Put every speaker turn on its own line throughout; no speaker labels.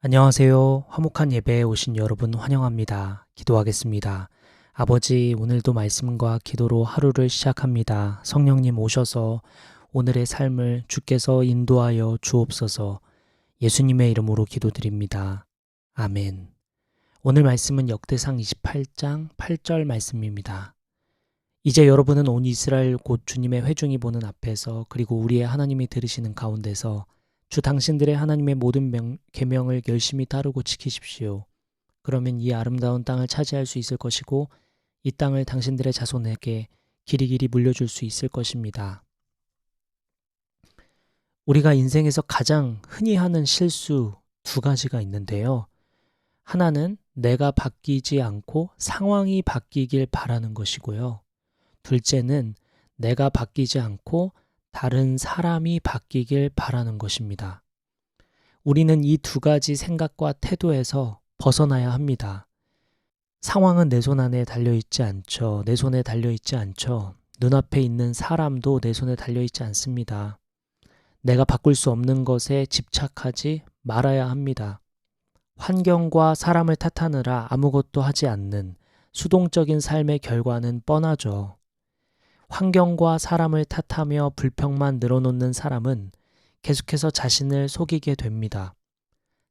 안녕하세요. 화목한 예배에 오신 여러분 환영합니다. 기도하겠습니다. 아버지, 오늘도 말씀과 기도로 하루를 시작합니다. 성령님 오셔서 오늘의 삶을 주께서 인도하여 주옵소서. 예수님의 이름으로 기도드립니다. 아멘. 오늘 말씀은 역대상 28장 8절 말씀입니다. 이제 여러분은 온 이스라엘 곧 주님의 회중이 보는 앞에서 그리고 우리의 하나님이 들으시는 가운데서 주 당신들의 하나님의 모든 계명을 열심히 따르고 지키십시오. 그러면 이 아름다운 땅을 차지할 수 있을 것이고 이 땅을 당신들의 자손에게 길이길이 물려줄 수 있을 것입니다. 우리가 인생에서 가장 흔히 하는 실수 두 가지가 있는데요. 하나는 내가 바뀌지 않고 상황이 바뀌길 바라는 것이고요. 둘째는 내가 바뀌지 않고 다른 사람이 바뀌길 바라는 것입니다. 우리는 이 두 가지 생각과 태도에서 벗어나야 합니다. 상황은 내 손 안에 달려있지 않죠. 내 손에 달려있지 않죠. 눈앞에 있는 사람도 내 손에 달려있지 않습니다. 내가 바꿀 수 없는 것에 집착하지 말아야 합니다. 환경과 사람을 탓하느라 아무것도 하지 않는 수동적인 삶의 결과는 뻔하죠. 환경과 사람을 탓하며 불평만 늘어놓는 사람은 계속해서 자신을 속이게 됩니다.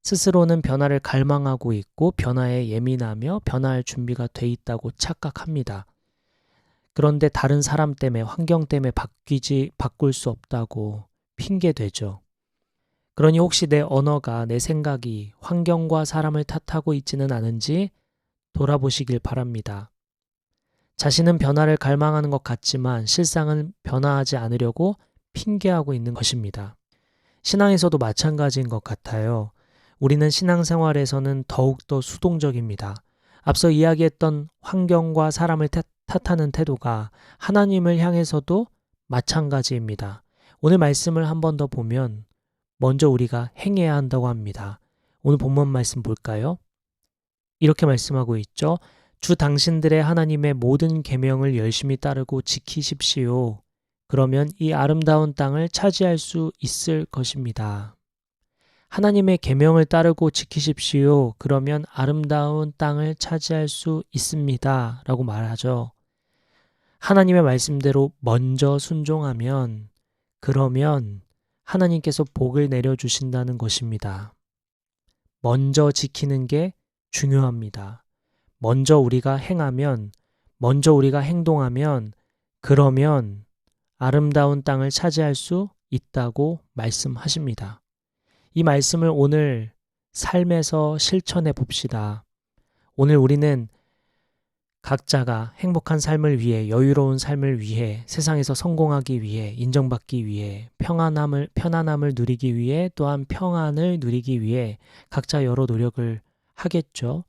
스스로는 변화를 갈망하고 있고 변화에 예민하며 변화할 준비가 돼 있다고 착각합니다. 그런데 다른 사람 때문에 환경 때문에 바꿀 수 없다고 핑계대죠. 그러니 혹시 내 언어가 내 생각이 환경과 사람을 탓하고 있지는 않은지 돌아보시길 바랍니다. 자신은 변화를 갈망하는 것 같지만 실상은 변화하지 않으려고 핑계하고 있는 것입니다. 신앙에서도 마찬가지인 것 같아요. 우리는 신앙생활에서는 더욱더 수동적입니다. 앞서 이야기했던 환경과 사람을 탓하는 태도가 하나님을 향해서도 마찬가지입니다. 오늘 말씀을 한 번 더 보면 먼저 우리가 행해야 한다고 합니다. 오늘 본문 말씀 볼까요? 이렇게 말씀하고 있죠. 주 당신들의 하나님의 모든 계명을 열심히 따르고 지키십시오. 그러면 이 아름다운 땅을 차지할 수 있을 것입니다. 하나님의 계명을 따르고 지키십시오. 그러면 아름다운 땅을 차지할 수 있습니다. 라고 말하죠. 하나님의 말씀대로 먼저 순종하면 그러면 하나님께서 복을 내려주신다는 것입니다. 먼저 지키는 게 중요합니다. 먼저 우리가 행하면, 먼저 우리가 행동하면 그러면 아름다운 땅을 차지할 수 있다고 말씀하십니다. 이 말씀을 오늘 삶에서 실천해 봅시다. 오늘 우리는 각자가 행복한 삶을 위해, 여유로운 삶을 위해, 세상에서 성공하기 위해, 인정받기 위해, 편안함을 누리기 위해, 또한 평안을 누리기 위해 각자 여러 노력을 하겠죠.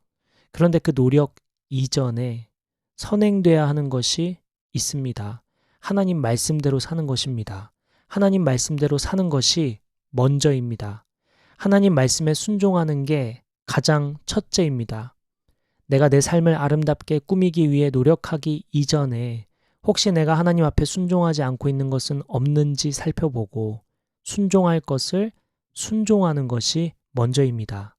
그런데 그 노력 이전에 선행돼야 하는 것이 있습니다. 하나님 말씀대로 사는 것입니다. 하나님 말씀대로 사는 것이 먼저입니다. 하나님 말씀에 순종하는 게 가장 첫째입니다. 내가 내 삶을 아름답게 꾸미기 위해 노력하기 이전에 혹시 내가 하나님 앞에 순종하지 않고 있는 것은 없는지 살펴보고 순종할 것을 순종하는 것이 먼저입니다.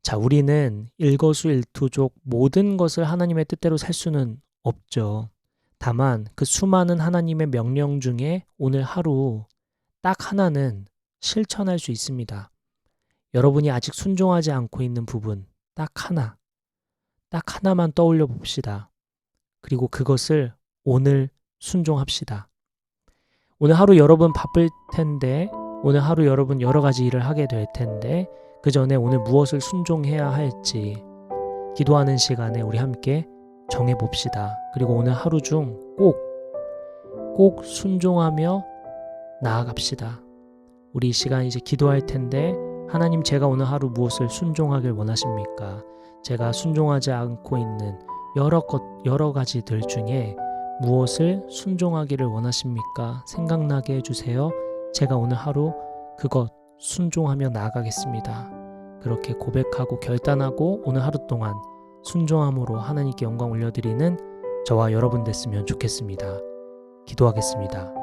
자, 우리는 일거수일투족 모든 것을 하나님의 뜻대로 살 수는 없죠. 다만 그 수많은 하나님의 명령 중에 오늘 하루 딱 하나는 실천할 수 있습니다. 여러분이 아직 순종하지 않고 있는 부분 딱 하나만 떠올려 봅시다. 그리고 그것을 오늘 순종합시다. 오늘 하루 여러분 바쁠 텐데, 오늘 하루 여러분 여러 가지 일을 하게 될 텐데 그 전에 오늘 무엇을 순종해야 할지 기도하는 시간에 우리 함께 정해봅시다. 그리고 오늘 하루 중 꼭 순종하며 나아갑시다. 우리 이 시간 이제 기도할 텐데 하나님, 제가 오늘 하루 무엇을 순종하길 원하십니까? 제가 순종하지 않고 있는 여러 가지들 중에 무엇을 순종하기를 원하십니까? 생각나게 해주세요. 제가 오늘 하루 그것 순종하며 나아가겠습니다. 그렇게 고백하고 결단하고 오늘 하루 동안 순종함으로 하나님께 영광 올려드리는 저와 여러분 됐으면 좋겠습니다. 기도하겠습니다.